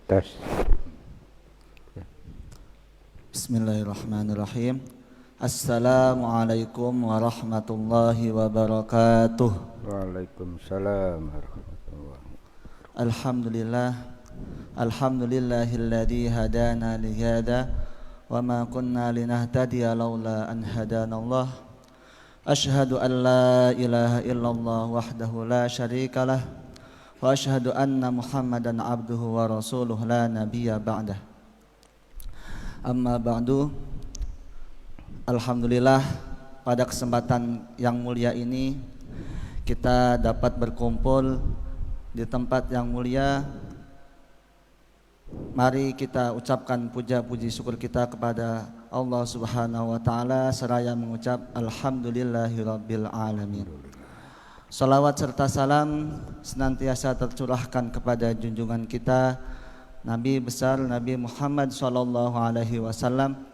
Tes. Bismillahirrahmanirrahim. Assalamualaikum warahmatullahi wabarakatuh. Waalaikumsalam warahmatullahi. Alhamdulillahilladzi hadana lihada wa ma kunna linahtadiya laula an hadanallah. Asyhadu an la ilaha illallah wahdahu la syarikalah wa asyhadu anna Muhammadan abduhu wa rasuluh la nabiyya ba'dah. Amma ba'du. Alhamdulillah, pada kesempatan yang mulia ini kita dapat berkumpul di tempat yang mulia. Mari kita ucapkan puja puji syukur kita kepada Allah Subhanahu wa taala seraya mengucap alhamdulillahirabbil alamin. Salawat serta salam senantiasa tercurahkan kepada junjungan kita Nabi besar Nabi Muhammad sallallahu alaihi wasallam.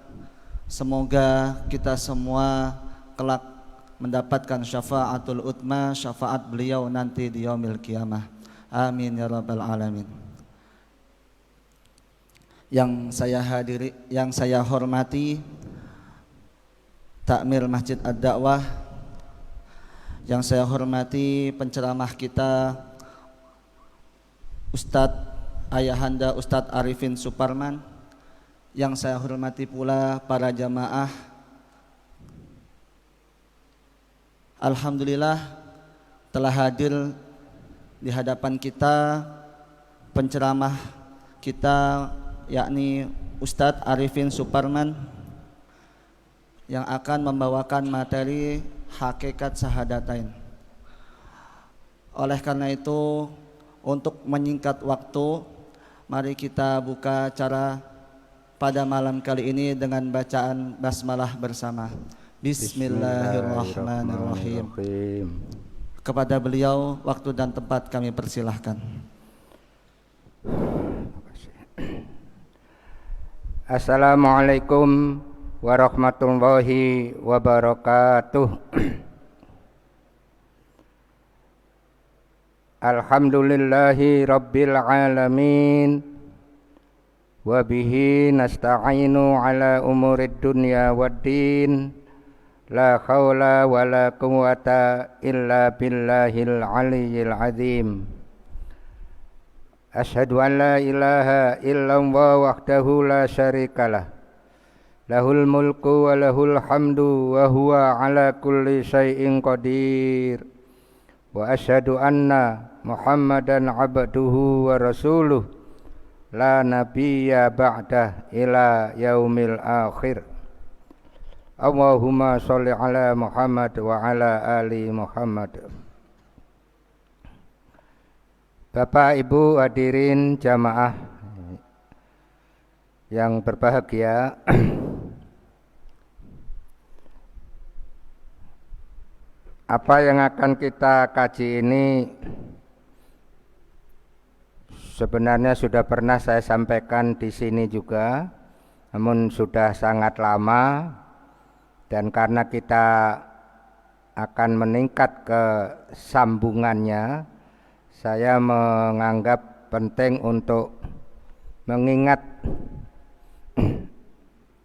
Semoga kita semua kelak mendapatkan syafaatul utma, syafaat beliau nanti di yaumil qiyamah. Amin ya rabbal alamin. Yang saya hormati Takmir Masjid Ad-Da'wah, yang saya hormati penceramah kita Ustadz Ayahanda Ustadz Arifin Suparman, yang saya hormati pula para jamaah. Alhamdulillah telah hadir di hadapan kita penceramah kita, yakni Ustadz Arifin Suparman, yang akan membawakan materi hakikat syahadatain. Oleh karena itu, untuk menyingkat waktu, mari kita buka acara pada malam kali ini dengan bacaan basmalah bersama. Bismillahirrahmanirrahim. Kepada beliau waktu dan tempat kami persilahkan. Assalamualaikum warahmatullahi wabarakatuh. Alhamdulillahi rabbil alamin, wa bihi nasta'inu ala umurid dunya waddin, la khawla wa la quwwata illa billahil aliyyil azim. Asyhadu an la ilaha illallah wahdahu la syarikalah, lahul mulku wa lahul hamdu wa huwa ala kulli syai'in qadir. Wa asyhadu anna Muhammadan abduhu wa rasuluh la nabiyya ba'dah ila yaumil akhir. Allahumma sholli ala Muhammad wa ala ali Muhammad. Bapak Ibu hadirin jamaah yang berbahagia, apa yang akan kita kaji ini sebenarnya sudah pernah saya sampaikan di sini juga, namun sudah sangat lama, dan karena kita akan meningkat ke sambungannya, saya menganggap penting untuk mengingat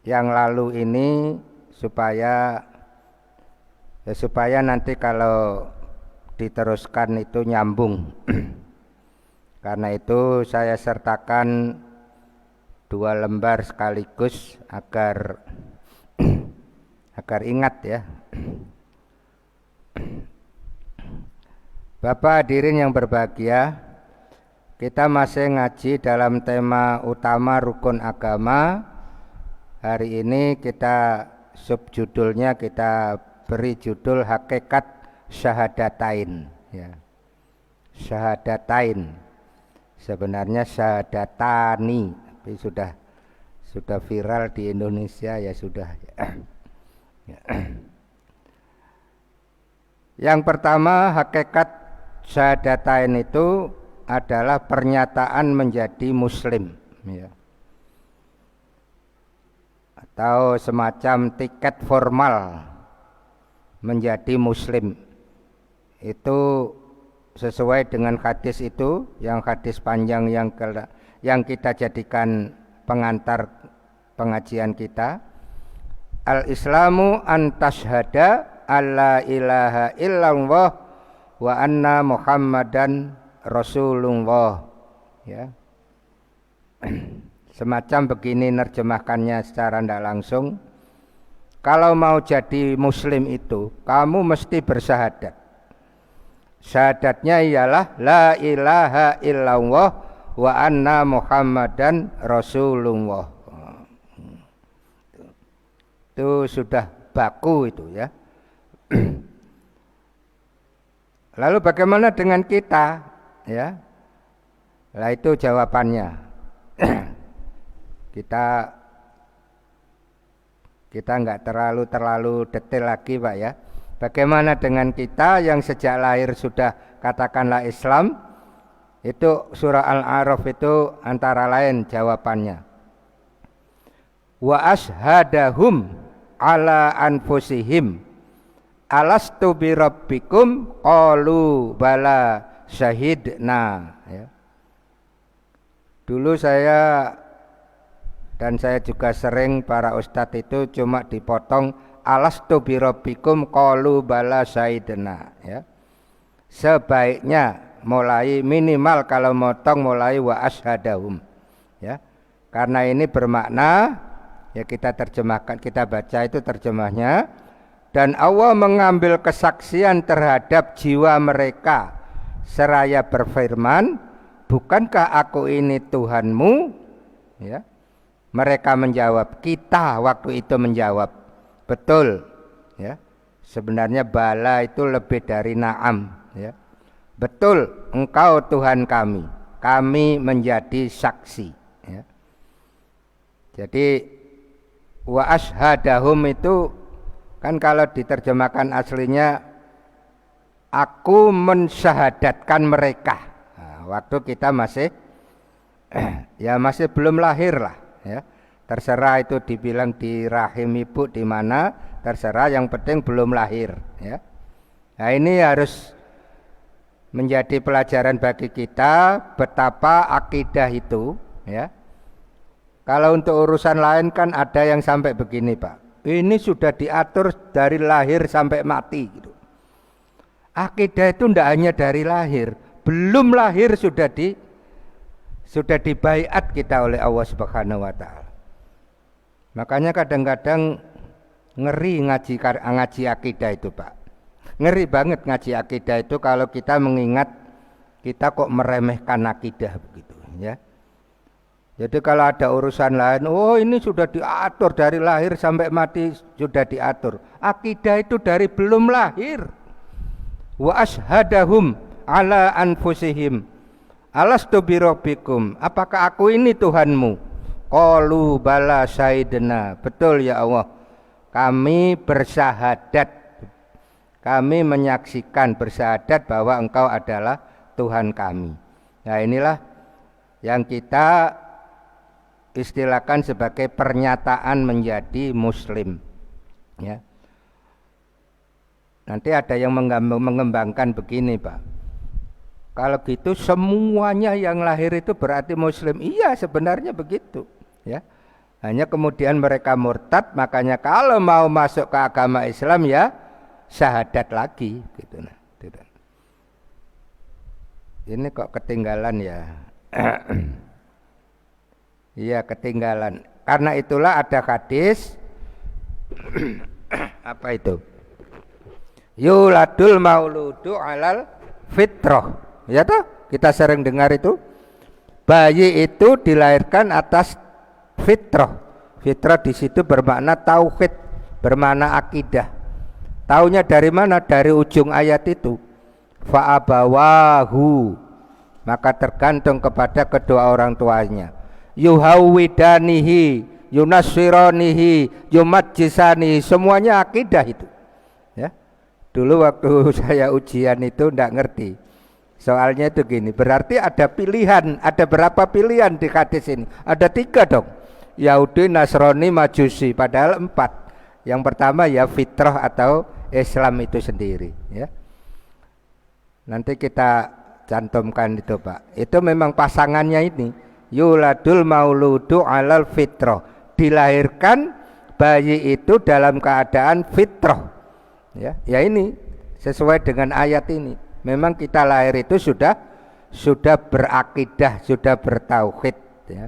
yang lalu ini supaya nanti kalau diteruskan itu nyambung. Karena itu saya sertakan 2 lembar sekaligus agar ingat ya. Bapak hadirin yang berbahagia, kita masih ngaji dalam tema utama rukun agama. Hari ini kita subjudulnya kita beri judul hakikat syahadatain ya. Syahadatain sebenarnya syahadatani, tapi sudah viral di Indonesia ya sudah ya. Yang pertama, hakikat syahadatain itu adalah pernyataan menjadi muslim ya, atau semacam tiket formal menjadi muslim. Itu sesuai dengan hadis itu, yang hadis panjang yang kita jadikan pengantar pengajian kita. Al-Islamu an tashhada alla ilaha illallah wa anna Muhammadan Rasulullah. Ya. Semacam begini nerjemahkannya secara tidak langsung. Kalau mau jadi muslim itu, kamu mesti bersyahadat. Syahadatnya ialah la ilaha illallah wa anna Muhammadan Rasulullah. Itu sudah baku itu ya. Lalu bagaimana dengan kita? Ya. Lah itu jawabannya. kita enggak terlalu detail lagi, Pak ya. Bagaimana dengan kita yang sejak lahir sudah katakanlah Islam? Itu surah Al-A'raf itu antara lain jawabannya. Wa ashhadahum ala anfusihim alastu bi rabbikum qalu bala syahidna. Ya. Dulu saya juga sering para ustadz itu cuma dipotong alastu bi rabbikum qalu bala syahidna. Ya. Sebaiknya mulai minimal kalau motong mulai wa ashhadahum. Ya. Karena ini bermakna ya kita terjemahkan, kita baca itu terjemahnya, dan Allah mengambil kesaksian terhadap jiwa mereka seraya berfirman, bukankah aku ini Tuhanmu? Ya. Mereka menjawab, kita waktu itu menjawab, betul. Ya. Sebenarnya bala itu lebih dari na'am. Ya. Betul, engkau Tuhan kami menjadi saksi. Ya. Jadi wa ashhadahum itu kan kalau diterjemahkan aslinya aku mensyahadatkan mereka. Nah, waktu kita masih ya masih belum lahir lah ya. Terserah itu dibilang di rahim ibu di mana, terserah, yang penting belum lahir ya. Nah, ini harus menjadi pelajaran bagi kita betapa akidah itu ya. Kalau untuk urusan lain kan ada yang sampai begini, Pak. Ini sudah diatur dari lahir sampai mati gitu. Akidah itu tidak hanya dari lahir, belum lahir sudah dibaiat kita oleh Allah Subhanahu wa taala. Makanya kadang-kadang ngeri ngaji akidah itu, Pak. Ngeri banget ngaji akidah itu kalau kita mengingat kita kok meremehkan akidah begitu ya. Jadi kalau ada urusan lain, oh ini sudah diatur dari lahir sampai mati sudah diatur. Akidah itu dari belum lahir. Wa ashhadahum ala anfusihim alastu bi rabbikum, apakah aku ini Tuhanmu? Qalu bala syahidna, betul ya Allah, kami bersyahadat, kami menyaksikan bersyahadat bahwa engkau adalah Tuhan kami. Nah inilah yang kita istilahkan sebagai pernyataan menjadi muslim ya. Nanti ada yang mengembangkan begini, Pak, kalau gitu semuanya yang lahir itu berarti muslim. Iya, sebenarnya begitu ya, hanya kemudian mereka murtad, makanya kalau mau masuk ke agama Islam ya syahadat lagi gitu. Nah, gitu. Ini kok ketinggalan ya. Iya, ketinggalan. Karena itulah ada hadis apa itu? Yuladul mauludu alal fitrah. Ya toh? Kita sering dengar itu. Bayi itu dilahirkan atas fitrah. Fitrah di situ bermakna tauhid, bermakna akidah. Taunya dari mana? Dari ujung ayat itu. Fa'abawahu, maka tergantung kepada kedua orang tuanya. Yuhawidanihi, yunasironihi, yumajjisani, semuanya akidah itu ya. Dulu waktu saya ujian itu enggak ngerti. Soalnya itu gini, berarti ada pilihan, ada berapa pilihan di hadis ini? Ada 3 dong. Yahudi, Nasrani, Majusi, padahal 4. Yang pertama ya fitrah atau Islam itu sendiri ya. Nanti kita cantumkan itu, Pak. Itu memang pasangannya ini. yuladul mauludu alal fitrah, dilahirkan bayi itu dalam keadaan fitrah. Ya ini sesuai dengan ayat ini. Memang kita lahir itu sudah berakidah, sudah bertauhid ya.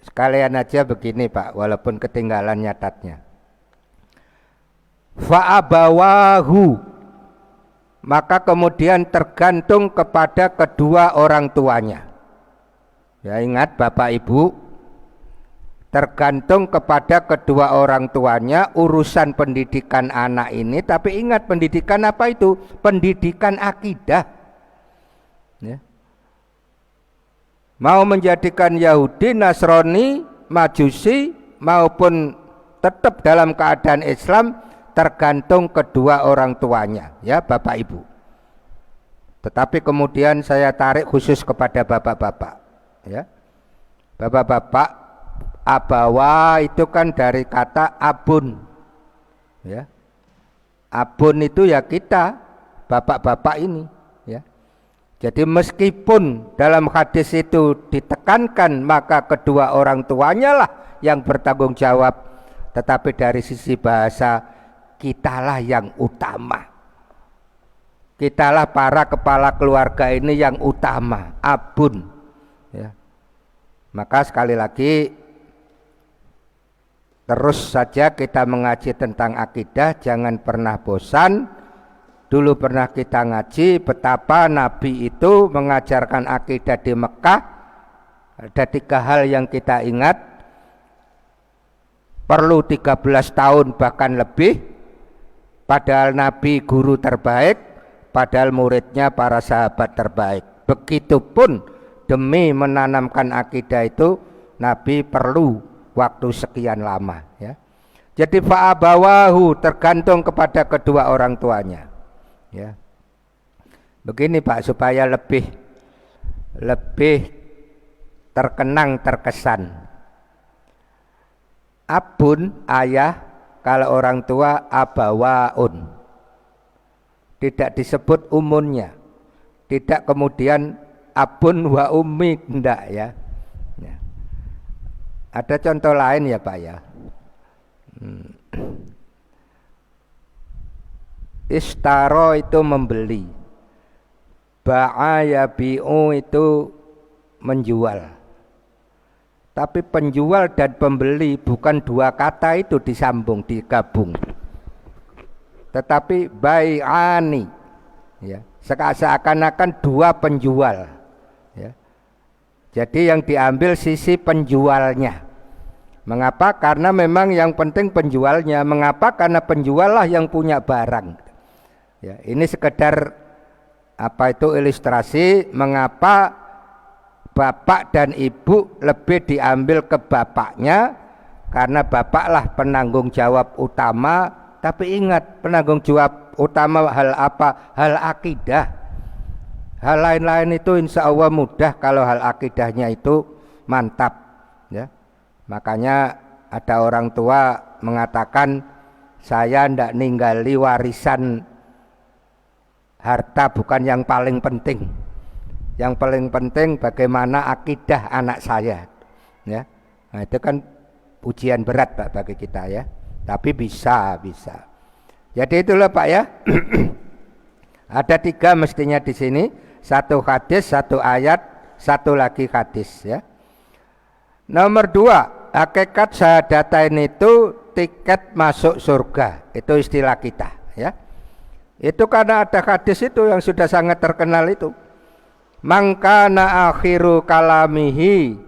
Sekalian aja begini Pak, walaupun ketinggalan nyatatnya. Fa'abawahu, maka kemudian tergantung kepada kedua orang tuanya. Ya ingat Bapak Ibu, tergantung kepada kedua orang tuanya urusan pendidikan anak ini. Tapi ingat, pendidikan apa itu? Pendidikan akidah ya. Mau menjadikan Yahudi, Nasrani, Majusi maupun tetap dalam keadaan Islam, tergantung kedua orang tuanya ya Bapak Ibu. Tetapi kemudian saya tarik khusus kepada bapak-bapak ya. Bapak-bapak, abawa itu kan dari kata abun ya. Abun itu ya kita, bapak-bapak ini ya. Jadi meskipun dalam hadis itu ditekankan maka kedua orang tuanya lah yang bertanggung jawab, tetapi dari sisi bahasa kitalah yang utama. Kitalah para kepala keluarga ini yang utama, abun ya. Maka sekali lagi terus saja kita mengaji tentang akidah, jangan pernah bosan. Dulu pernah kita ngaji betapa Nabi itu mengajarkan akidah di Mekah. Ada 3 hal yang kita ingat. Perlu 13 tahun bahkan lebih. Padahal Nabi guru terbaik, padahal muridnya para sahabat terbaik. Begitupun demi menanamkan akidah itu Nabi perlu waktu sekian lama ya. Jadi fa'abawahu, tergantung kepada kedua orang tuanya. Ya, begini Pak, supaya lebih terkenang, terkesan. Abun ayah, kalau orang tua abawaun, tidak disebut umunnya, tidak kemudian abun wa ummi, enggak ya. Ada contoh lain ya Pak ya. Istaro itu membeli, ba'a yabi'u itu menjual. Tapi penjual dan pembeli bukan 2 kata itu disambung, digabung. Tetapi bai'ani ya, seakan-akan 2 penjual ya. Jadi yang diambil sisi penjualnya. Mengapa? Karena memang yang penting penjualnya. Mengapa? Karena penjual lah yang punya barang. Ya, ini sekedar ilustrasi mengapa bapak dan ibu lebih diambil ke bapaknya, karena bapaklah penanggung jawab utama. Tapi ingat, penanggung jawab utama hal apa? Hal akidah. Hal lain-lain itu insya Allah mudah kalau hal akidahnya itu mantap ya. Makanya ada orang tua mengatakan, saya ndak ninggali warisan harta bukan yang paling penting. Yang paling penting bagaimana akidah anak saya ya. Nah, itu kan ujian berat Pak bagi kita ya. Tapi bisa. Jadi itulah Pak ya. Ada 3 mestinya di sini. 1 hadis, 1 ayat, 1 lagi hadis ya. Nomor 2, hakikat syahadatain itu tiket masuk surga. Itu istilah kita ya. Itu karena ada hadis itu yang sudah sangat terkenal itu. Mangkana akhiru kalamihi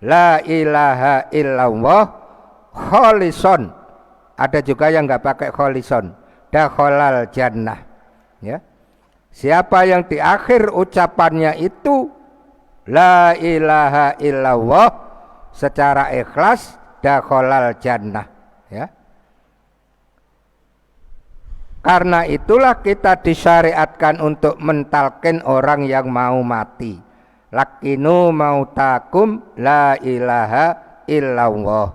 la ilaha illallah kholison. Ada juga yang enggak pakai kholison. Dakhalal jannah ya. Siapa yang di akhir ucapannya itu la ilaha illallah secara ikhlas, dakhalal jannah ya. Karena itulah kita disyariatkan untuk mentalkin orang yang mau mati. Lakinu mautakum la ilaha illallah.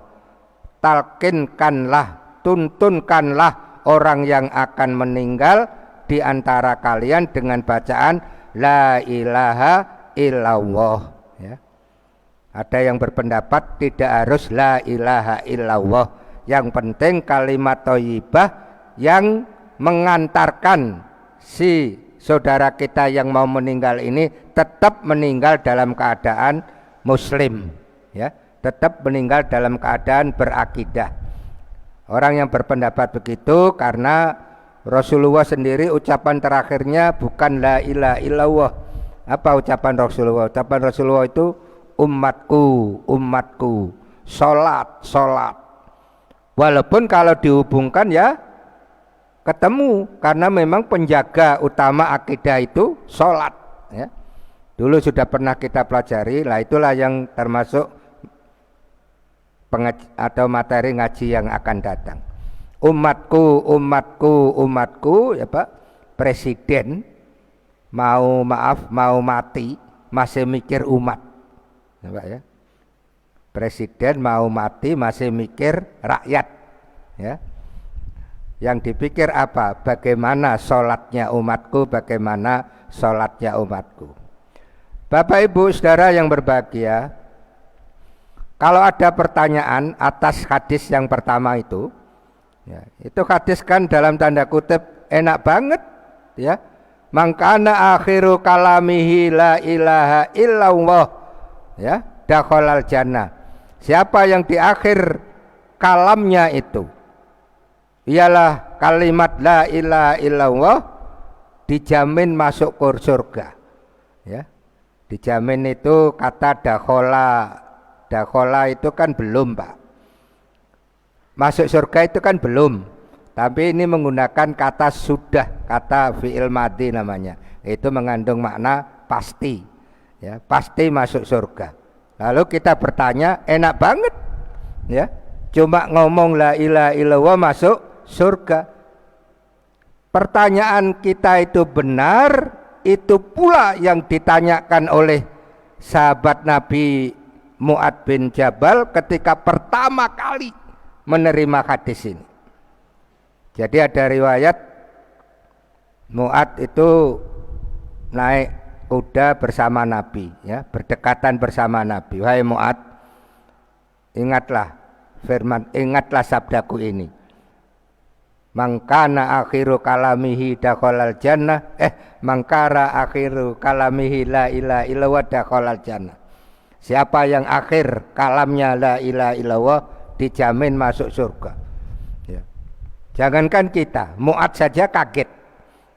Talkinkanlah, tuntunkanlah orang yang akan meninggal di antara kalian dengan bacaan la ilaha illallah, ya. Ada yang berpendapat tidak harus la ilaha illallah, yang penting kalimat thayyibah yang mengantarkan si saudara kita yang mau meninggal ini tetap meninggal dalam keadaan muslim, ya, tetap meninggal dalam keadaan berakidah. Orang yang berpendapat begitu karena Rasulullah sendiri ucapan terakhirnya bukan la ilaha illallah. Apa ucapan Rasulullah? Ucapan Rasulullah itu umatku, umatku, sholat, sholat. Walaupun kalau dihubungkan ya ketemu, karena memang penjaga utama akidah itu sholat, ya. Dulu sudah pernah kita pelajari, lah itulah yang termasuk atau materi ngaji yang akan datang. Umatku, umatku, umatku, ya Pak, presiden mau maaf mau mati masih mikir umat. Ya, Pak, ya. Presiden mau mati masih mikir rakyat, ya. Yang dipikir apa? Bagaimana sholatnya umatku, bagaimana sholatnya umatku. Bapak Ibu Saudara yang berbahagia, kalau ada pertanyaan atas hadis yang pertama itu, ya, itu hadis kan dalam tanda kutip enak banget, ya. Mangkana akhiru kalamihi la ilaha illallah, ya, dakhalal jannah. Siapa yang di akhir kalamnya itu ialah kalimat la ilaha illallah, dijamin masuk ke surga, ya. Dijamin itu kata dakhala. Dakhala itu kan belum, Pak. Masuk surga itu kan belum. Tapi ini menggunakan kata sudah, kata fi'il madhi namanya. Itu mengandung makna pasti, ya, pasti masuk surga. Lalu kita bertanya, enak banget, ya, cuma ngomong la ilaha illallah masuk surga. Pertanyaan kita itu benar, itu pula yang ditanyakan oleh sahabat Nabi Mu'ad bin Jabal ketika pertama kali menerima hadis ini. Jadi ada riwayat Mu'ad itu naik kuda bersama Nabi, ya, berdekatan bersama Nabi. Wahai Mu'ad, ingatlah firman, ingatlah sabdaku ini. Mangkana akhiru kalamihi dakhalal jannah, mangkara akhiru kalamihi la ilaha illallah dakhalal jannah. Siapa yang akhir kalamnya la ilaha illallah dijamin masuk surga. Ya. Jangankan kita, Mu'ad saja kaget.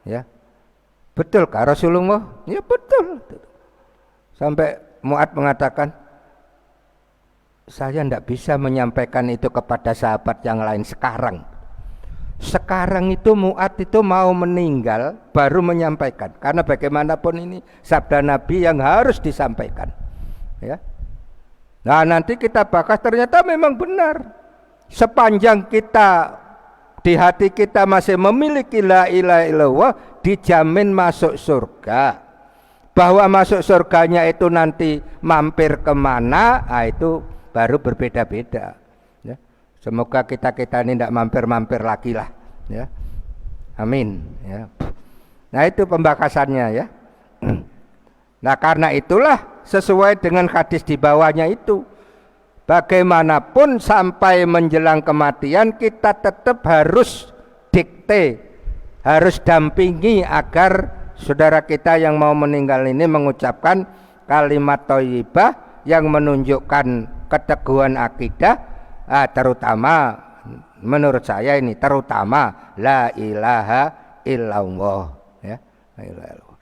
Ya. Betulkah Rasulullah? Ya betul. Sampai Mu'ad mengatakan, saya tidak bisa menyampaikan itu kepada sahabat yang lain sekarang. Sekarang itu Mu'ad itu mau meninggal baru menyampaikan. Karena bagaimanapun ini sabda Nabi yang harus disampaikan. Ya. Nah nanti kita bahas ternyata memang benar. Sepanjang kita di hati kita masih memiliki la ilaha illallah, dijamin masuk surga. Bahwa masuk surganya itu nanti mampir kemana, itu baru berbeda-beda. Ya. Semoga kita ini tidak mampir-mampir lagi lah. Ya. Amin. Ya. Nah itu pembahasannya, ya. Nah karena itulah sesuai dengan hadis di bawahnya itu, bagaimanapun sampai menjelang kematian kita tetap harus dikte, harus dampingi agar saudara kita yang mau meninggal ini mengucapkan kalimat thayyibah yang menunjukkan keteguhan akidah, terutama menurut saya ini terutama la ilaha illallah, ya. La ilaha illallah.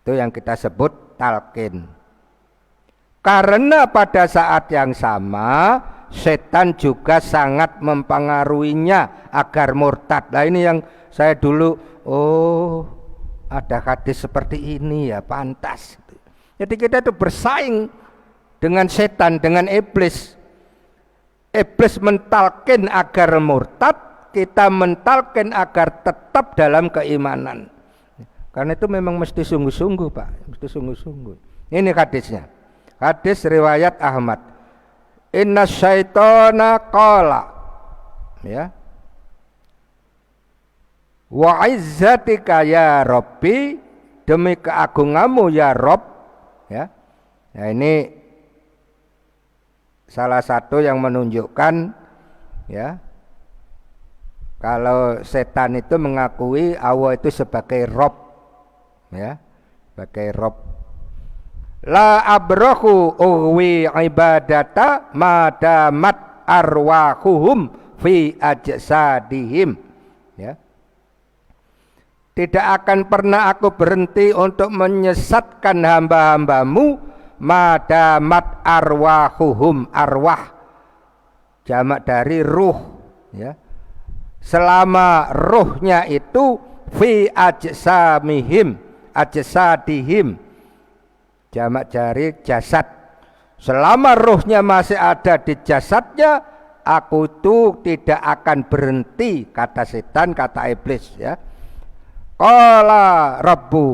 Itu yang kita sebut talqin. Karena pada saat yang sama setan juga sangat mempengaruhinya agar murtad. Nah ini yang saya dulu, oh ada hadis seperti ini ya, pantas. Jadi kita itu bersaing dengan setan, dengan iblis. Iblis mentalkin agar murtad, kita mentalkin agar tetap dalam keimanan. Karena itu memang mesti sungguh-sungguh, Pak, mesti sungguh-sungguh. Ini hadisnya. Hadis riwayat Ahmad. Inna syaitana qala, ya, wa izzatika ya Rabbi, demi keagunganmu ya Rabb, ya. Nah, ini salah satu yang menunjukkan ya kalau setan itu mengakui Allah itu sebagai Rob, ya, sebagai Rob. La abrahu uwi ibadata madamat arwahuhum fi ajsadihim, ya. Tidak akan pernah aku berhenti untuk menyesatkan hamba-hambamu madamat arwahuhum, arwah jamak dari ruh, ya. Selama ruhnya itu fi ajsamihim, ajsadihim jamak dari jasad. Selama ruhnya masih ada di jasadnya, aku itu tidak akan berhenti, kata setan, kata iblis, ya. Qala Rabbu,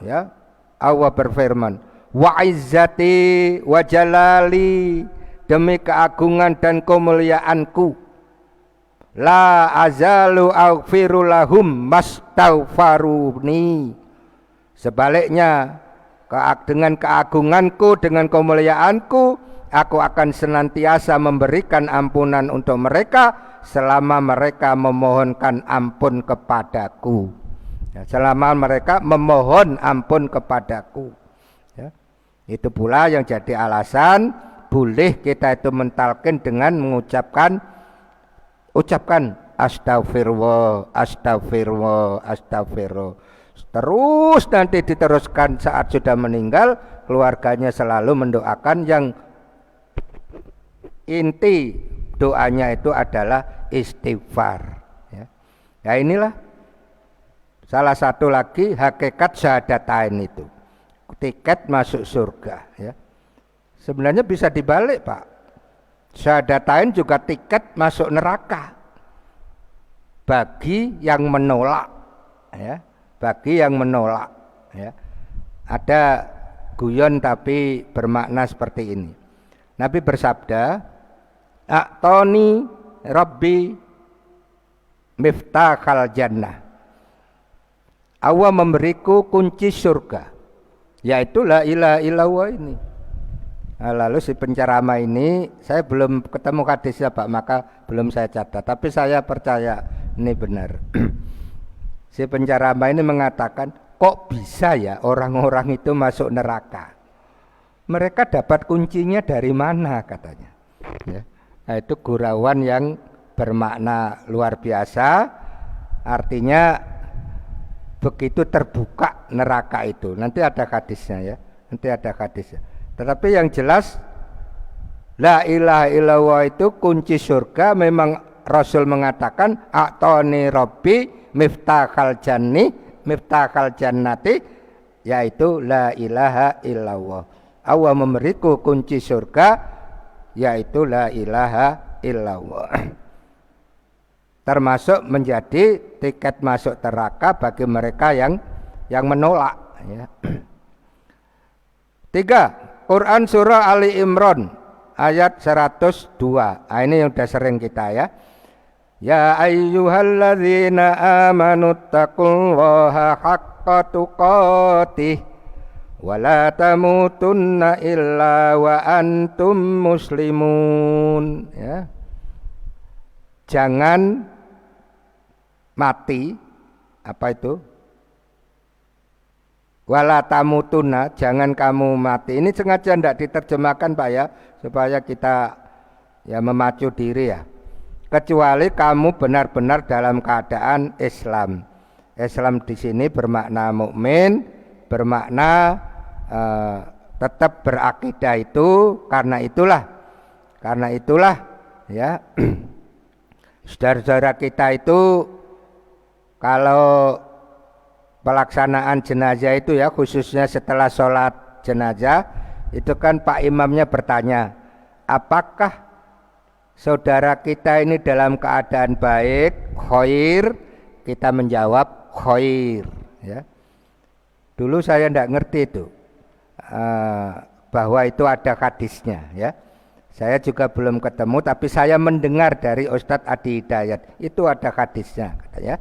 ya, Allah berfirman, wa izzati wa jalali, demi keagungan dan kemuliaanku, la azalu aghfiru lahum mastaghfaruni. Sebaliknya, dengan keagunganku, dengan kemuliaanku, aku akan senantiasa memberikan ampunan untuk mereka selama mereka memohonkan ampun kepadaku, ya, selama mereka memohon ampun kepadaku, ya. Itu pula yang jadi alasan boleh kita itu mentalkin dengan ucapkan astagfirullah, astagfirullah, astagfirullah. Terus nanti diteruskan saat sudah meninggal, keluarganya selalu mendoakan yang inti doanya itu adalah istighfar, ya. Ya, inilah salah satu lagi hakikat syahadatain itu, tiket masuk surga, ya. Sebenarnya bisa dibalik, Pak. Syahadatain juga tiket masuk neraka bagi yang menolak, ya. Bagi yang menolak, ya. Ada guyon tapi bermakna seperti ini. Nabi bersabda, "A'toni Rabbi miftahal jannah." Allah memberiku kunci surga, yaitu la ilaha illallah ini. Nah, lalu si penceramah ini, saya belum ketemu hadisnya Pak, maka belum saya catat, tapi saya percaya ini benar. Si penceramah ini mengatakan, kok bisa ya orang-orang itu masuk neraka? Mereka dapat kuncinya dari mana, katanya, ya. Nah, itu gurauan yang bermakna luar biasa. Artinya begitu terbuka neraka itu, nanti ada hadisnya, ya, nanti ada hadisnya. Tetapi yang jelas la ilaha illallah itu kunci surga. Memang Rasul mengatakan a'toni Rabbi miftahal jannati, yaitu la ilaha illallah. Allah memberiku kunci surga, yaitu la ilaha illallah. Termasuk menjadi tiket masuk neraka bagi mereka yang menolak, ya. 3. Quran surah Ali Imran ayat 102. Nah, ini yang sudah sering kita, ya. Ya ayyuhalladzina amanu taqullaha haqqa tuqatih wa la tamutunna illa wa antum muslimun, ya. Jangan mati, apa itu? Wala tamutunna, jangan kamu mati. Ini sengaja tidak diterjemahkan, Pak, ya, supaya kita ya memacu diri, ya. Kecuali kamu benar-benar dalam keadaan Islam. Islam di sini bermakna mukmin, bermakna tetap berakidah itu. Karena itulah, ya, saudara-saudara kita itu kalau pelaksanaan jenazah itu, ya, khususnya setelah sholat jenazah itu kan Pak Imamnya bertanya, apakah saudara kita ini dalam keadaan baik, khair? Kita menjawab khair, ya. Dulu saya tidak ngerti itu, bahwa itu ada hadisnya, ya. Saya juga belum ketemu, tapi saya mendengar dari Ustadz Adi Hidayat, itu ada hadisnya, katanya.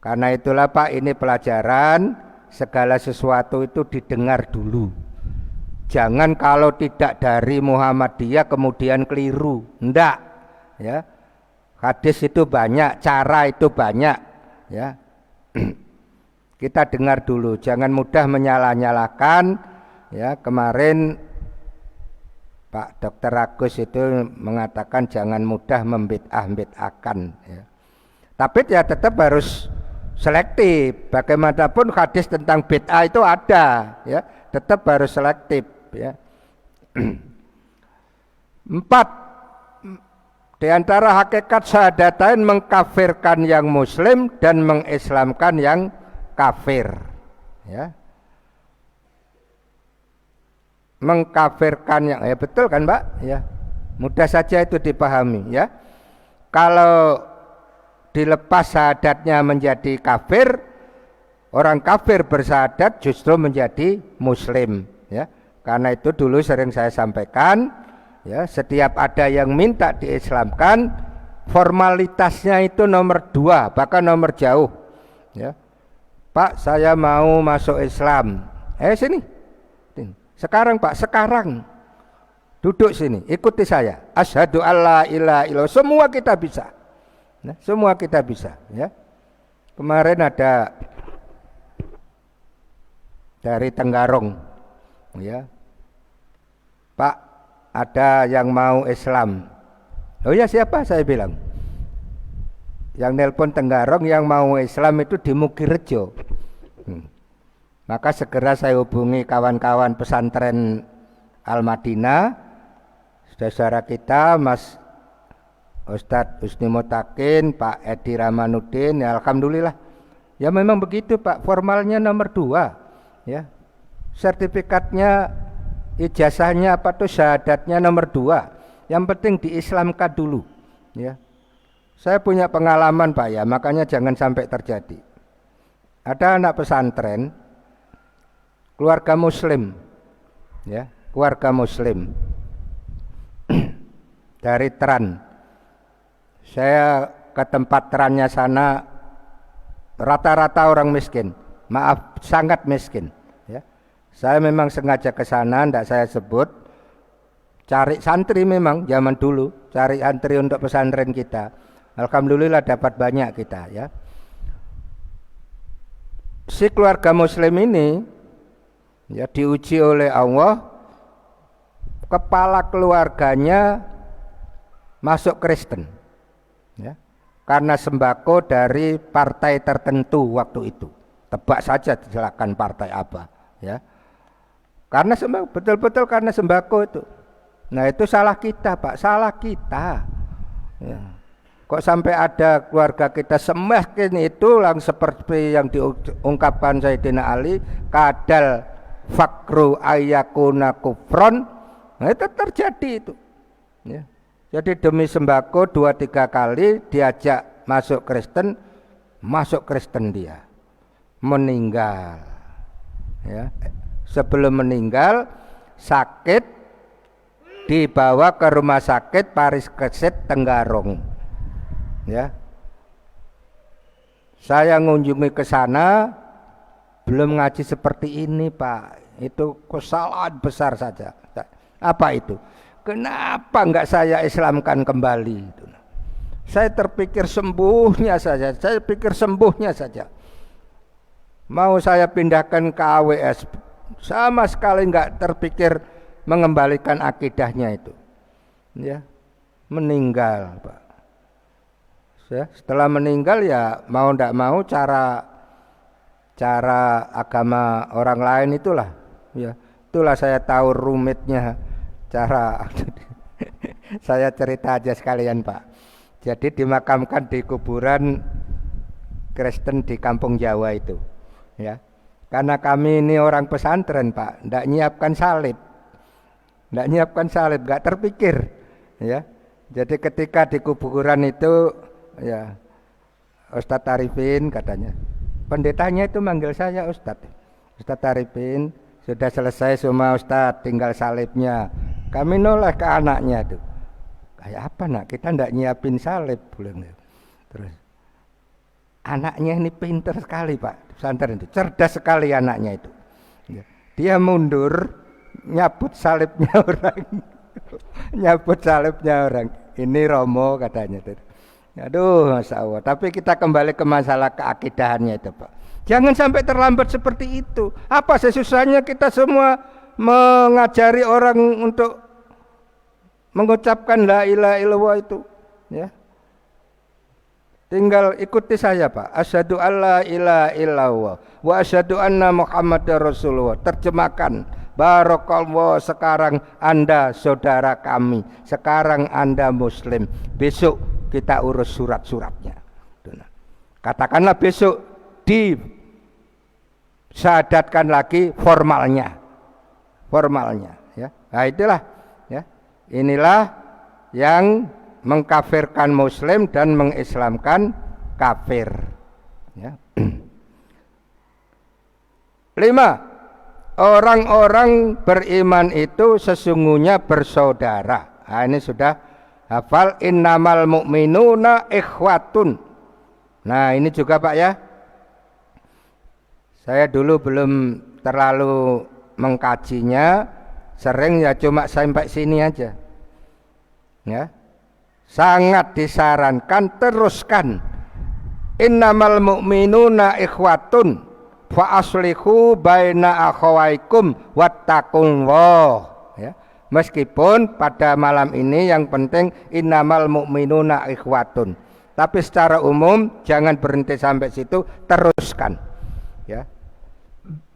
Karena itulah Pak, ini pelajaran segala sesuatu itu didengar dulu. Jangan kalau tidak dari Muhammadiyah kemudian keliru. Enggak, ya. Hadis itu banyak, cara itu banyak, ya. Kita dengar dulu, jangan mudah menyalah-nyalahkan, ya. Kemarin Pak Dr. Agus itu mengatakan jangan mudah membid'ah-bid'ahkan, ya. Tapi ya tetap harus selektif. Bagaimanapun hadis tentang bid'ah itu ada, ya. Tetap harus selektif, ya. 4. Di antara hakikat syahadatain mengkafirkan yang muslim dan mengislamkan yang kafir, ya. Mengkafirkan yang, ya betul kan Mbak, ya. Mudah saja itu dipahami, ya. Kalau dilepas syahadatnya menjadi kafir, orang kafir bersyahadat justru menjadi muslim, ya. Karena itu dulu sering saya sampaikan, ya, setiap ada yang minta diislamkan, formalitasnya itu nomor 2, bahkan nomor jauh, ya. Pak, saya mau masuk Islam. Sini. Sekarang Pak, sekarang. Duduk sini, ikuti saya. Asyhadu alla ilaha illallah. Semua kita bisa. Nah, semua kita bisa, ya. Kemarin ada dari Tenggarong, ya. Pak, ada yang mau Islam. Oh ya, siapa? Saya bilang. Yang nelpon Tenggarong yang mau Islam itu di Mugirejo. Maka segera saya hubungi kawan-kawan pesantren Al-Madinah, saudara kita Mas Ustadz Husni Mutakin, Pak Edi Ramanuddin, ya alhamdulillah. Ya memang begitu Pak, formalnya nomor 2, ya. Sertifikatnya, ijazahnya apa tuh, syahadatnya nomor 2. Yang penting diislamkan dulu, ya. Saya punya pengalaman Pak, ya, makanya jangan sampai terjadi. Ada anak pesantren, keluarga muslim, ya, keluarga muslim dari Teran. Saya ke tempat Terannya sana, rata-rata orang miskin, maaf sangat miskin, ya. Saya memang sengaja ke sana, tidak saya sebut, cari santri memang zaman dulu, cari santri untuk pesantren kita. Alhamdulillah dapat banyak kita, ya. Si keluarga muslim ini, ya, diuji oleh Allah, kepala keluarganya masuk Kristen, ya, karena sembako dari partai tertentu waktu itu. Tebak saja, silakan partai apa, ya. Karena sembako, betul-betul karena sembako itu. Nah itu salah kita Pak, salah kita, ya. Kok sampai ada keluarga kita semakin itu langsung seperti yang diungkapkan Sayyidina Ali, kadal fakru ayakuna kufron. Nah itu terjadi itu, ya. Jadi demi sembako 2-3 kali diajak masuk Kristen dia meninggal, ya. Sebelum meninggal sakit, dibawa ke rumah sakit Paris Kesit Tenggarong, ya. Saya ngunjungi ke sana, belum ngaji seperti ini Pak. Itu kesalahan besar saja. Apa itu? Kenapa enggak saya Islamkan kembali? Saya terpikir sembuhnya saja. Saya pikir sembuhnya saja. Mau saya pindahkan ke AWS, sama sekali enggak terpikir mengembalikan akidahnya itu, ya. Meninggal Pak, ya. Setelah meninggal ya mau enggak mau cara agama orang lain itulah, ya. Itulah saya tahu rumitnya cara. Saya cerita aja sekalian Pak. Jadi dimakamkan di kuburan Kristen di kampung Jawa itu, ya. Karena kami ini orang pesantren Pak, enggak nyiapkan salib, enggak terpikir, ya. Jadi ketika di kuburan itu, ya, Ustadz Arifin katanya, pendetanya itu manggil saya Ustadz Arifin, sudah selesai semua Ustadz, tinggal salibnya. Kami noleh ke anaknya tuh, kayak apa nak, kita enggak nyiapin salib, bilang. Terus Anaknya ini pintar sekali Pak, pesantren itu cerdas sekali anaknya itu. Dia mundur nyabut salibnya orang. Nyabut salibnya orang. Ini Romo katanya. Aduh, Masya Allah. Tapi kita kembali ke masalah keakidahannya itu Pak. Jangan sampai terlambat seperti itu. Apa sih susahnya kita semua mengajari orang untuk mengucapkan la ilaha illallah itu, ya. Tinggal ikuti saya Pak. Asyhadu alla ilaha illallah wa asyhadu anna Muhammadar Rasulullah. Terjemahkan. Barakallah, sekarang Anda saudara kami. Sekarang Anda muslim. Besok kita urus surat-suratnya. Katakanlah besok disyahadatkan lagi formalnya. Ya. Nah itulah ya. Inilah yang mengkafirkan muslim dan mengislamkan kafir. Ya. 5. Orang-orang beriman itu sesungguhnya bersaudara. Nah, ini sudah hafal, innamal mu'minuna ikhwatun. Nah ini juga Pak ya. Saya dulu belum terlalu mengkajinya, sering ya cuma sampai sini aja. Ya. Sangat disarankan teruskan. Innamal mu'minuna ikhwatun fa aslihu baina akhawaikum wattaqullah. Ya. Meskipun pada malam ini yang penting innamal mu'minuna ikhwatun. Tapi secara umum jangan berhenti sampai situ, teruskan. Ya.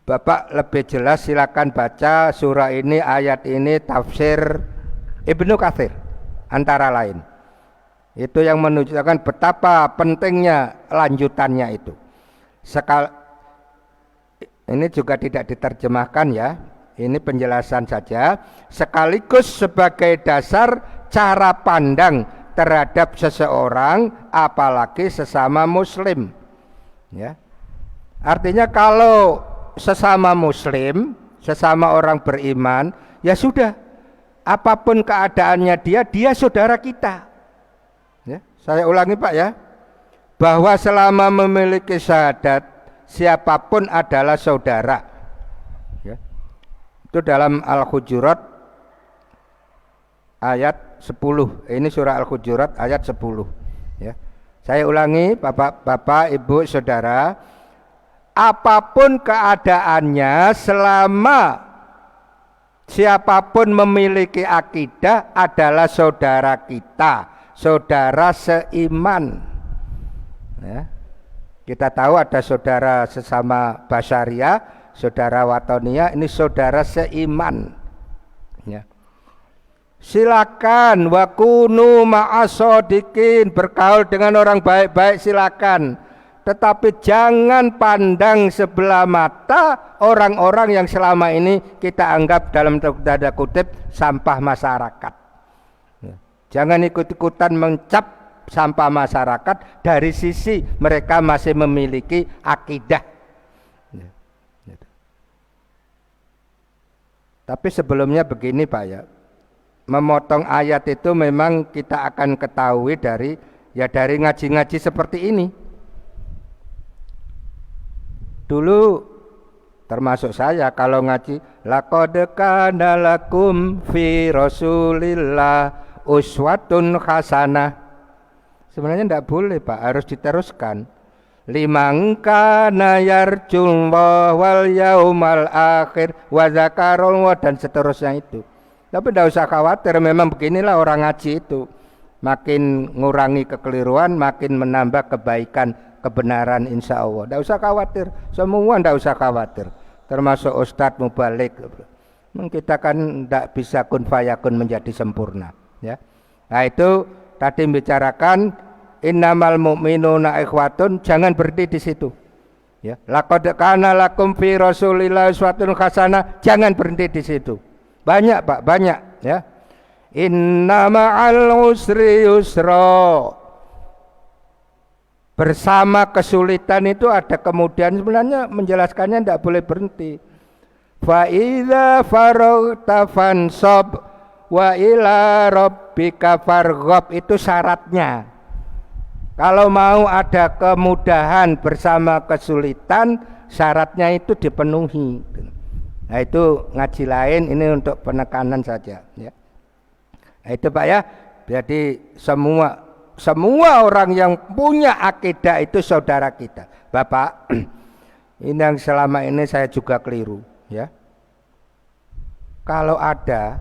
Bapak lebih jelas silakan baca surah ini, ayat ini, tafsir Ibnu Katsir antara lain. Itu yang menunjukkan betapa pentingnya lanjutannya itu. Ini juga tidak diterjemahkan ya. Ini penjelasan saja sekaligus sebagai dasar cara pandang terhadap seseorang apalagi sesama muslim. Ya. Artinya kalau sesama muslim, sesama orang beriman, ya sudah, apapun keadaannya dia saudara kita. Ya, saya ulangi Pak ya, bahwa selama memiliki syahadat siapapun adalah saudara. Ya. Itu dalam Al-Hujurat ayat 10. Ini surah Al-Hujurat ayat 10. Ya. Saya ulangi Bapak, Ibu, Saudara, apapun keadaannya selama siapapun memiliki akidah adalah saudara kita. Saudara seiman. Ya. Kita tahu ada saudara sesama Basyariah, saudara Watonia, ini saudara seiman. Ya. Silakan wakunu ma'asodikin, bergaul dengan orang baik-baik silakan. Tetapi jangan pandang sebelah mata orang-orang yang selama ini kita anggap dalam tanda kutip sampah masyarakat. Jangan ikut-ikutan mencap sampah masyarakat dari sisi mereka masih memiliki akidah. Tapi sebelumnya begini Pak ya, memotong ayat itu memang kita akan ketahui dari ngaji-ngaji seperti ini. Dulu termasuk saya kalau ngaji, laqad kana lakum fi Rasulillah uswatun hasanah. Sebenarnya tidak boleh Pak, harus diteruskan. Liman kana yarjullah wal yaumal akhir wa zakarullah dan seterusnya itu. Tapi tidak usah khawatir, memang beginilah orang ngaji itu. Makin ngurangi kekeliruan, makin menambah kebaikan, kebenaran insya Allah. Tidak usah khawatir, semua tidak usah khawatir. Termasuk Ustadz Mubalik. Kita kan tidak bisa kun fayakun menjadi sempurna. Ya. Nah itu tadi bicarakan innamal mu'minuna ikhwatun, jangan berhenti di situ. Ya, laqad kana lakum fi Rasulillah uswatun hasanah, jangan berhenti di situ. Banyak Pak, banyak ya. Inna ma'al usri yusra. Bersama kesulitan itu ada kemudian, sebenarnya menjelaskannya tidak boleh berhenti. Fa idza faraghta fansab. Wa ila rabbika farghab, itu syaratnya. Kalau mau ada kemudahan bersama kesulitan, syaratnya itu dipenuhi. Nah itu ngaji lain, ini untuk penekanan saja ya. Nah itu Pak ya. Jadi semua orang yang punya akidah itu saudara kita. Bapak, ini yang selama ini saya juga keliru ya. Kalau ada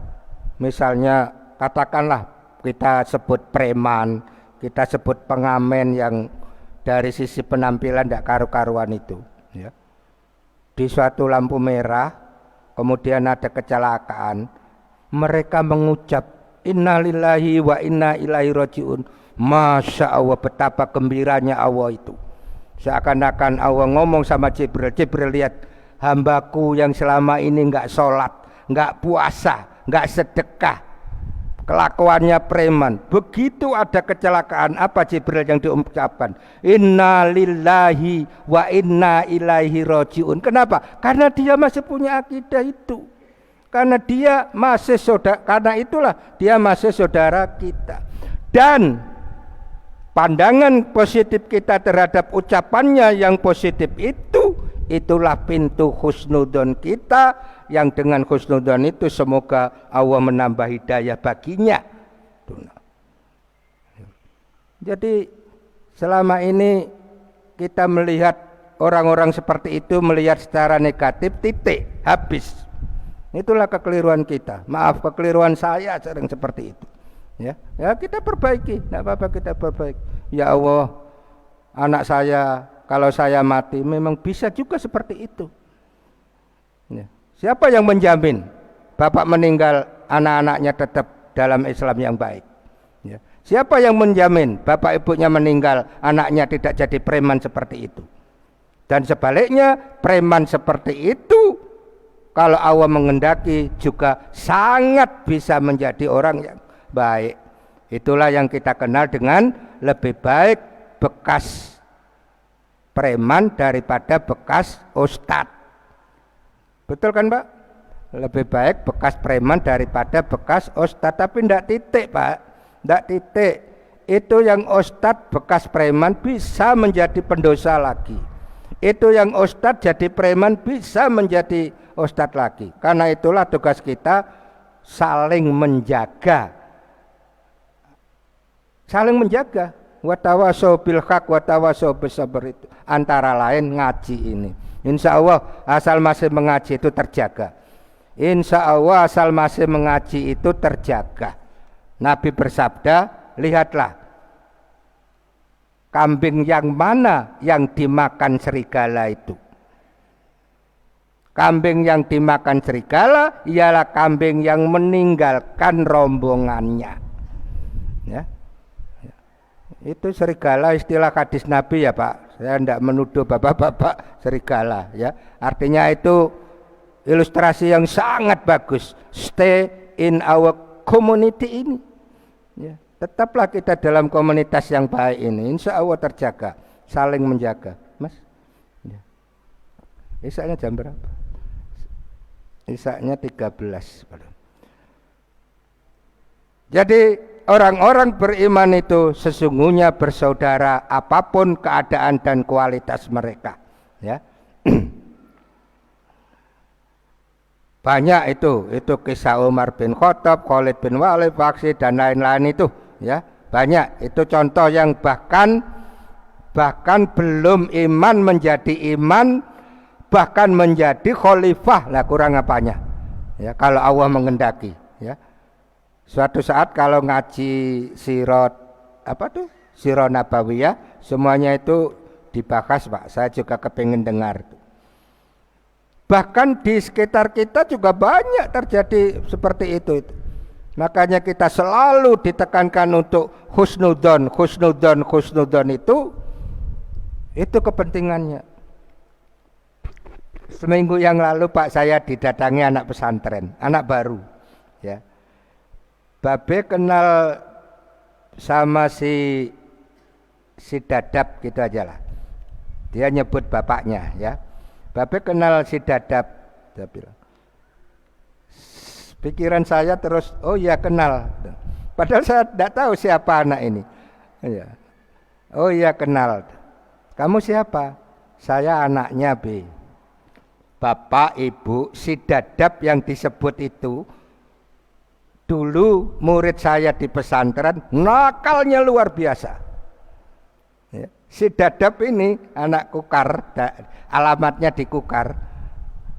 misalnya katakanlah kita sebut preman, kita sebut pengamen yang dari sisi penampilan tidak karu-karuan itu ya. Di suatu lampu merah kemudian ada kecelakaan, mereka mengucap innalillahi wa inna ilaihi rajiun. Masya Allah, betapa gembiranya Allah itu. Seakan-akan Allah ngomong sama Jibril, Jibril lihat hambaku yang selama ini enggak sholat, enggak puasa, enggak sedekah, kelakuannya preman. Begitu ada kecelakaan, apa Jibril yang diucapkan? Innalillahi wa inna ilaihi rajiun. Kenapa? Karena dia masih punya akidah itu. Karena dia masih saudara, karena itulah dia masih saudara kita. Dan pandangan positif kita terhadap ucapannya yang positif itu, itulah pintu husnudzon kita, yang dengan husnudzon itu semoga Allah menambah hidayah baginya. Jadi selama ini kita melihat orang-orang seperti itu, melihat secara negatif, titik, habis. Itulah kekeliruan kita. Maaf, kekeliruan saya sering seperti itu. Ya kita perbaiki, tidak apa-apa, kita perbaiki. Ya Allah, anak saya kalau saya mati memang bisa juga seperti itu. Ya. Siapa yang menjamin bapak meninggal anak-anaknya tetap dalam Islam yang baik? Ya. Siapa yang menjamin bapak ibunya meninggal anaknya tidak jadi preman seperti itu? Dan sebaliknya, preman seperti itu kalau Allah mengendaki juga sangat bisa menjadi orang yang baik. Itulah yang kita kenal dengan lebih baik bekas preman daripada bekas ustadz. Betul kan Pak? Lebih baik bekas preman daripada bekas ustadz. Tapi tidak titik Pak, tidak titik. Itu yang ustadz bekas preman bisa menjadi pendosa lagi. Itu yang ustadz jadi preman bisa menjadi ustadz lagi. Karena itulah tugas kita saling menjaga. Saling menjaga. Wa tawasau bil haq wa tawasau bis sabr, itu antara lain ngaji ini. Insya Allah asal masih mengaji itu terjaga. Insya Allah asal masih mengaji itu terjaga. Nabi bersabda, lihatlah kambing yang mana yang dimakan serigala itu. Kambing yang dimakan serigala ialah kambing yang meninggalkan rombongannya. Ya. Itu serigala istilah hadis Nabi ya Pak. Saya tidak menuduh bapak-bapak serigala ya. Artinya itu ilustrasi yang sangat bagus. Stay in our community ini. Ya. Tetaplah kita dalam komunitas yang baik ini. Insya Allah terjaga. Saling menjaga. Mas. Ya. Isaknya jam berapa? Isaknya 13. Jadi orang-orang beriman itu sesungguhnya bersaudara apapun keadaan dan kualitas mereka. Ya. Banyak itu kisah Umar bin Khattab, Khalid bin Walid, Faksi dan lain-lain itu. Ya, banyak itu contoh yang bahkan belum iman menjadi iman, bahkan menjadi khalifah lah, kurang apanya ya kalau Allah mengendaki ya. Suatu saat kalau ngaji sirat sirat nabawiyah semuanya itu dibahas Pak, saya juga kepingin dengar. Bahkan di sekitar kita juga banyak terjadi seperti itu. Makanya kita selalu ditekankan untuk husnudzon itu kepentingannya. Seminggu yang lalu Pak, saya didatangi anak pesantren, anak baru ya. Babe kenal sama si Dadap gitu aja lah. Dia nyebut bapaknya ya. Babe kenal si Dadap. Dia bilang. Pikiran saya terus, oh ya kenal. Padahal saya tidak tahu siapa anak ini. Ya. Oh iya kenal. Kamu siapa? Saya anaknya B. Bapak, ibu, si Dadap yang disebut itu dulu murid saya di pesantren, nakalnya luar biasa. Ya. Si Dadap ini anak Kukar, alamatnya di Kukar,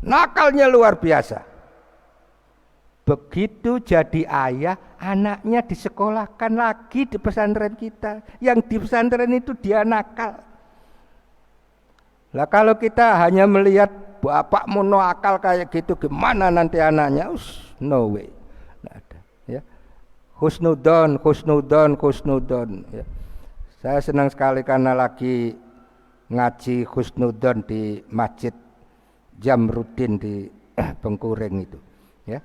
nakalnya luar biasa. Begitu jadi ayah, anaknya disekolahkan lagi di pesantren kita. Yang di pesantren itu dia nakal. Lah kalau kita hanya melihat bapak mono akal kayak gitu, gimana nanti anaknya? No way. Nggak ada. Ya. Husnudon. Ya. Saya senang sekali karena lagi ngaji husnudon di Masjid Jamruddin di Bengkuring itu. Ya.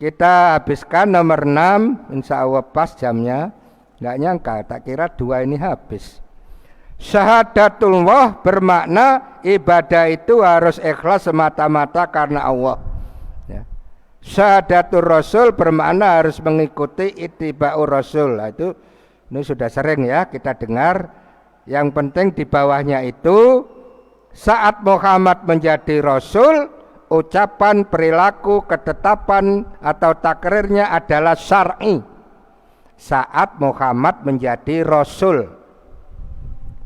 Kita habiskan nomor 6, insya Allah pas jamnya. Nggak nyangka, tak kira 2 ini habis. Syahadatullah bermakna ibadah itu harus ikhlas semata-mata karena Allah. Ya. Syahadatul Rasul bermakna harus mengikuti ittiba'ur Rasul. Nah, ini sudah sering ya kita dengar. Yang penting di bawahnya itu saat Muhammad menjadi Rasul, ucapan, perilaku, ketetapan atau takrirnya adalah syar'i. Saat Muhammad menjadi Rasul.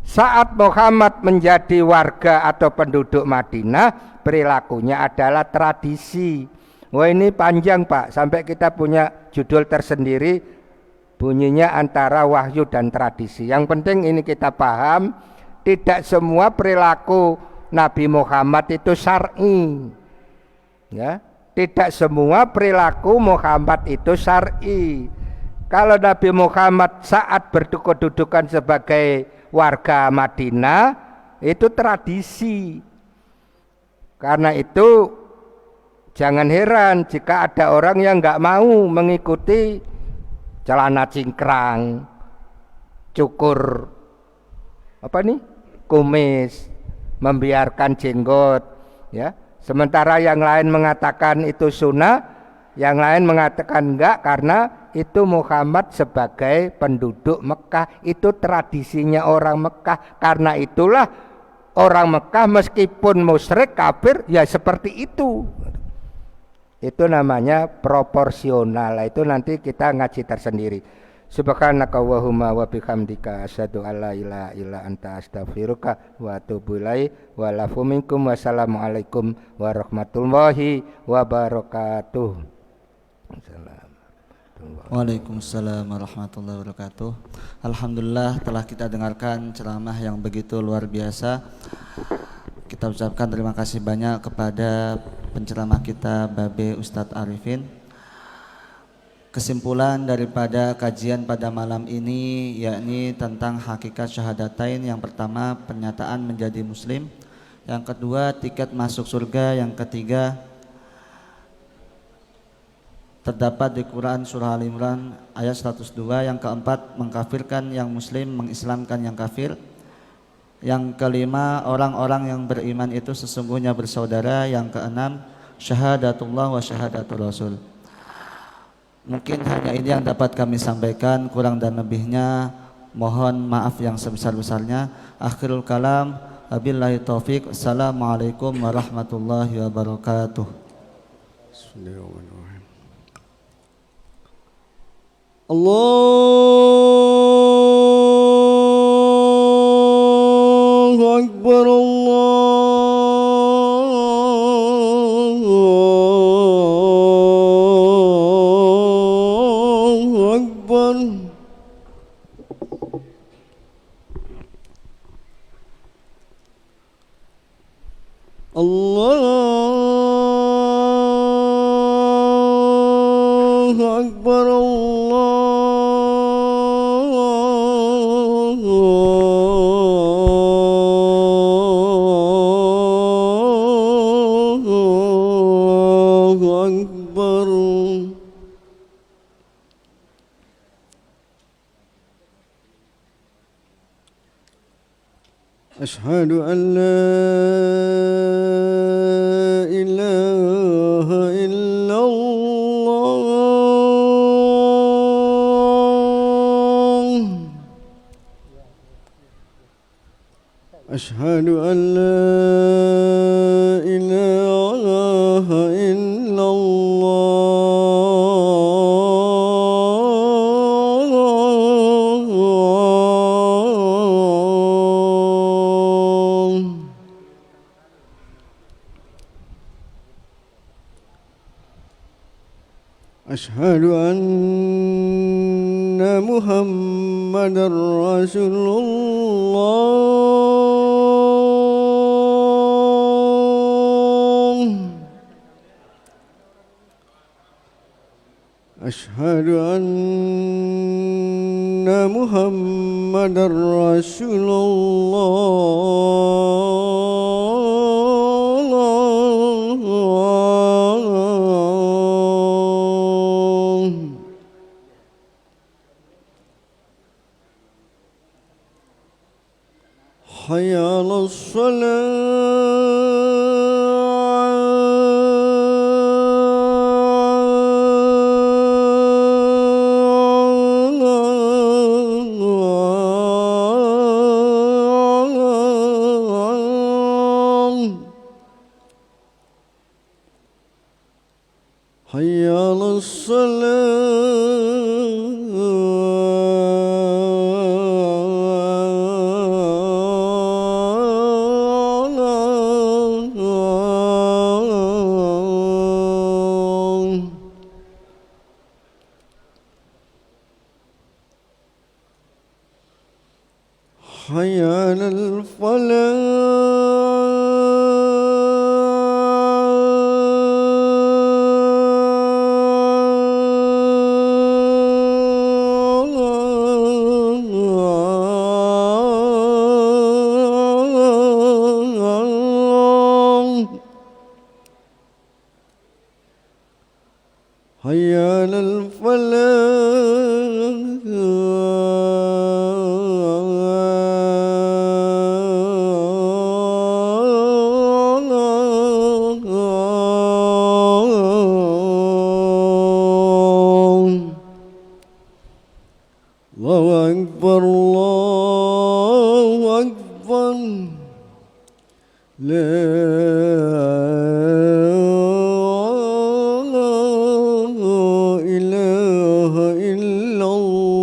Saat Muhammad menjadi warga atau penduduk Madinah, perilakunya adalah tradisi. Wah ini panjang Pak, sampai kita punya judul tersendiri, bunyinya antara wahyu dan tradisi. Yang penting ini kita paham, tidak semua perilaku Nabi Muhammad itu syar'i. Ya, tidak semua perilaku Muhammad itu syar'i. Kalau Nabi Muhammad saat berkedudukan sebagai warga Madinah itu tradisi. Karena itu jangan heran jika ada orang yang nggak mau mengikuti celana cingkrang, cukur kumis, membiarkan jenggot, ya. Sementara yang lain mengatakan itu sunnah, yang lain mengatakan enggak karena itu Muhammad sebagai penduduk Mekah, itu tradisinya orang Mekah. Karena itulah orang Mekah meskipun musyrik kafir ya seperti itu. Itu namanya proporsional. Itu nanti kita ngaji tersendiri. Subhanaka Allahumma wa bihamdika asyhadu alla ilaha illa anta astaghfiruka wa atubu ilaik wa lafu minkum wassalamualaikum warahmatullahi wabarakatuh. Waalaikumsalam warahmatullahi wabarakatuh. Alhamdulillah telah kita dengarkan ceramah yang begitu luar biasa. Kita ucapkan terima kasih banyak kepada penceramah kita Babe Ustadz Arifin. Kesimpulan daripada kajian pada malam ini yakni tentang hakikat syahadatain. Yang pertama pernyataan menjadi muslim, yang kedua tiket masuk surga, yang ketiga terdapat di Quran surah Al-Imran ayat 102, yang keempat mengkafirkan yang muslim, mengislamkan yang kafir, yang kelima orang-orang yang beriman itu sesungguhnya bersaudara, yang keenam syahadatullah wa syahadatul Rasul. Mungkin hanya ini yang dapat kami sampaikan, kurang dan lebihnya mohon maaf yang sebesar-besarnya. Akhirul kalam, wabillahi taufik. Assalamualaikum warahmatullahi wabarakatuh. Allahu Akbar, Allahu Akbar. Allahu Akbar, Allahu Akbar. Asyhadu an la ilaha illallah. أشهد أن لا إله إلا الله. أشهد أن محمدا رسول الله. أشهد أن محمدا رسول الله. حي على الصلاة. حي على الصلاة. حي على الفلاح. حي على الفلاح. الله أكبر الله أكبر. لا إله إلا الله.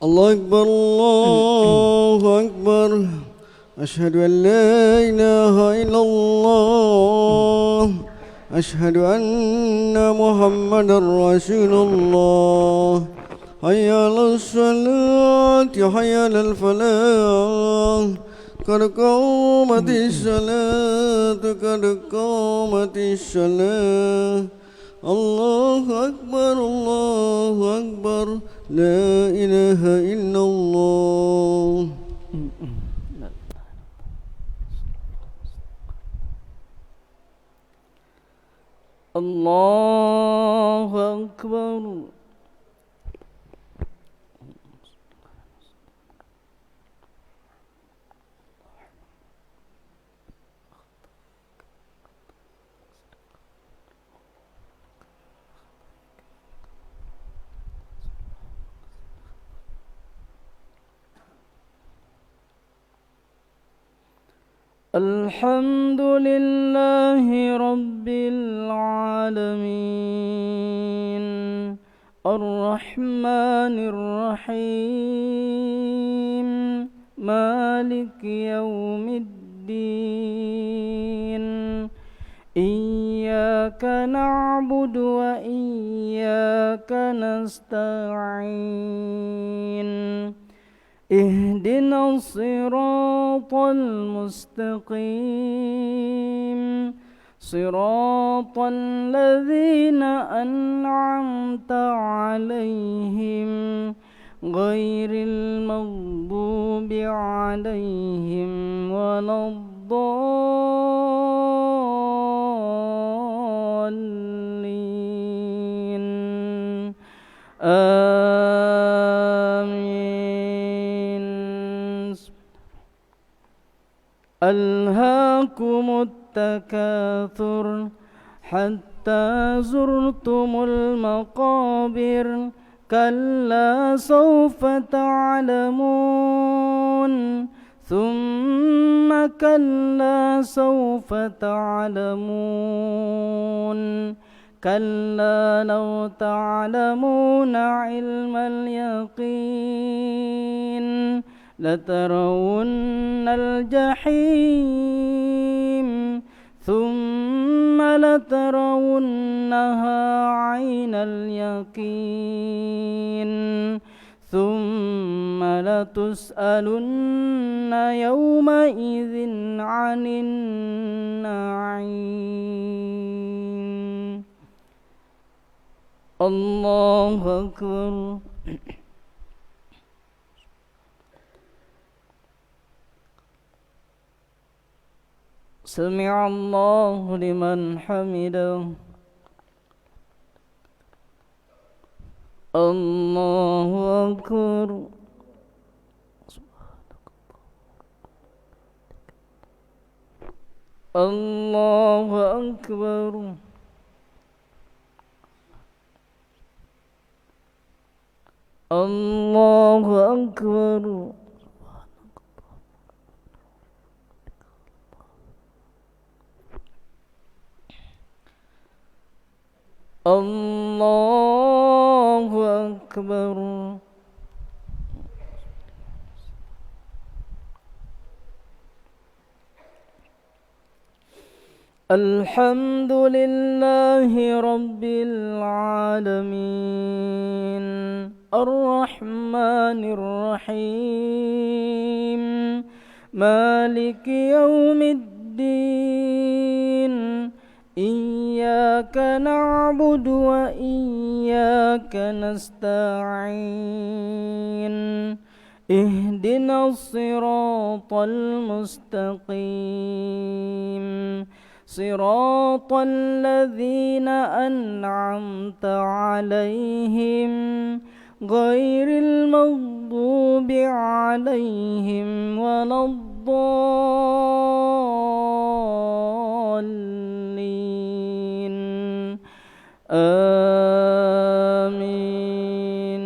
الله أكبر الله أكبر أشهد أن لا إله إلا الله أشهد أن محمدا رسول الله حي على الصلاة حي على الفلاح قد قامت الصلاة قد قامت الصلاة الله أكبر الله أكبر لا إله إلا الله الله أكبر الحمد لله رب العالمين الرحمن الرحيم مالك يوم الدين إياك نعبد وإياك نستعين اهدنا الصراط المستقيم صراط الذين أنعمت عليهم غير المغضوب عليهم ولا الضالين ألهاكم التكاثر حتى زرتم المقابر كلا سوف تعلمون ثم كلا سوف تعلمون كلا لو تعلمون علم اليقين لترون الجحيم ثم لترونها عين اليقين ثم لتسألن يومئذ عن النعيم الله أكبر سمع الله لمن حمده الله أكبر الله أكبر الله أكبر الله أكبر الحمد لله رب العالمين الرحمن الرحيم مالك يوم الدين إياك نعبد وإياك نستعين اهدنا الصراط المستقيم صراط الذين أنعمت عليهم غير المغضوب عليهم ولا الضالين آمين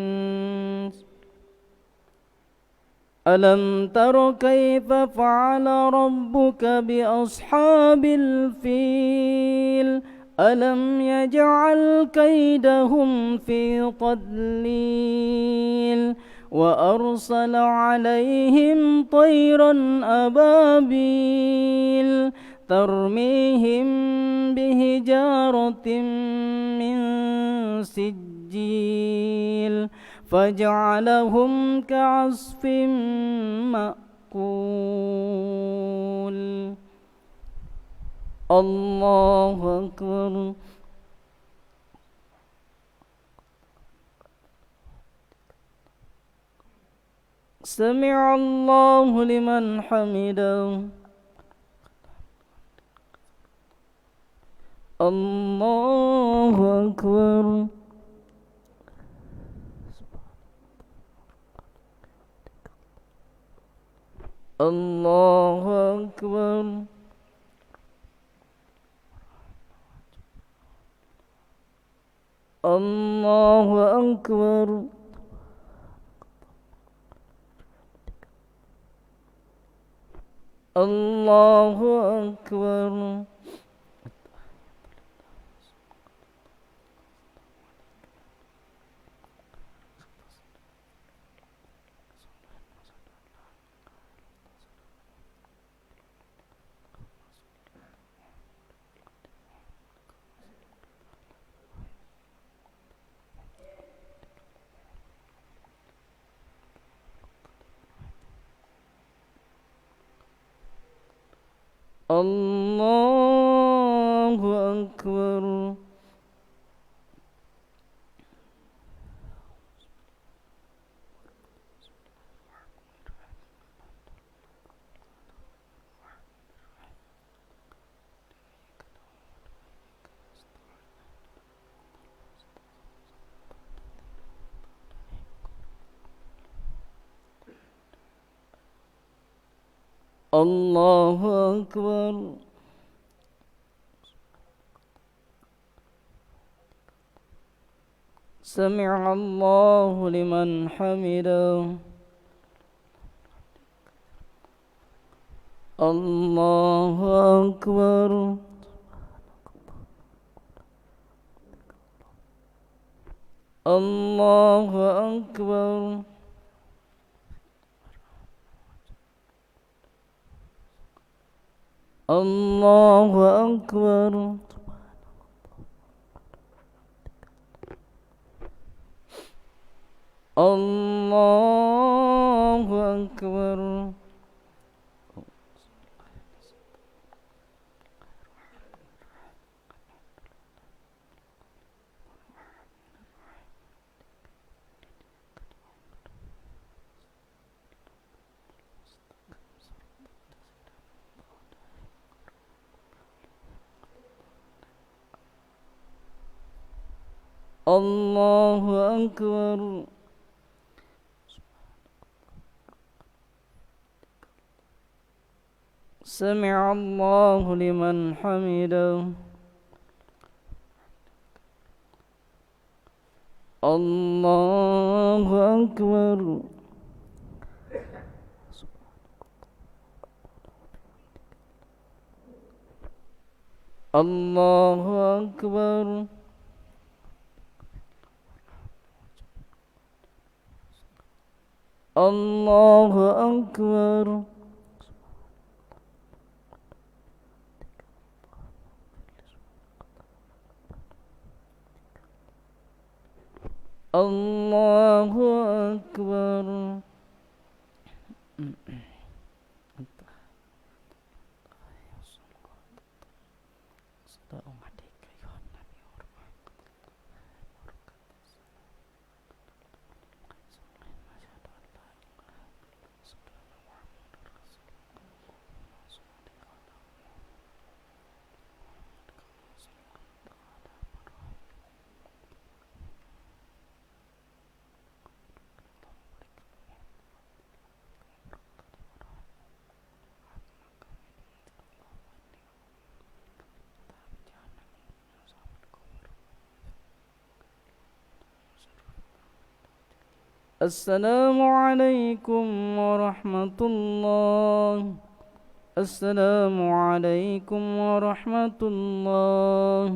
ألم تر كيف فعل ربك بأصحاب الفيل ألم يجعل كيدهم في تضليل وأرسل عليهم طيرا أبابيل ترميهم بحجارة من سجيل فجعلهم كعصف مأكول. الله أكبر. سمع الله لمن حمده. الله أكبر. الله أكبر. الله أكبر. الله أكبر. الله أكبر. الله أكبر. سمع الله لمن حمده. الله أكبر. الله أكبر. الله أكبر. الله أكبر. الله أكبر. سمع الله لمن حمده. الله أكبر. الله أكبر. الله أكبر. الله أكبر. السلام عليكم ورحمة الله. السلام عليكم ورحمة الله.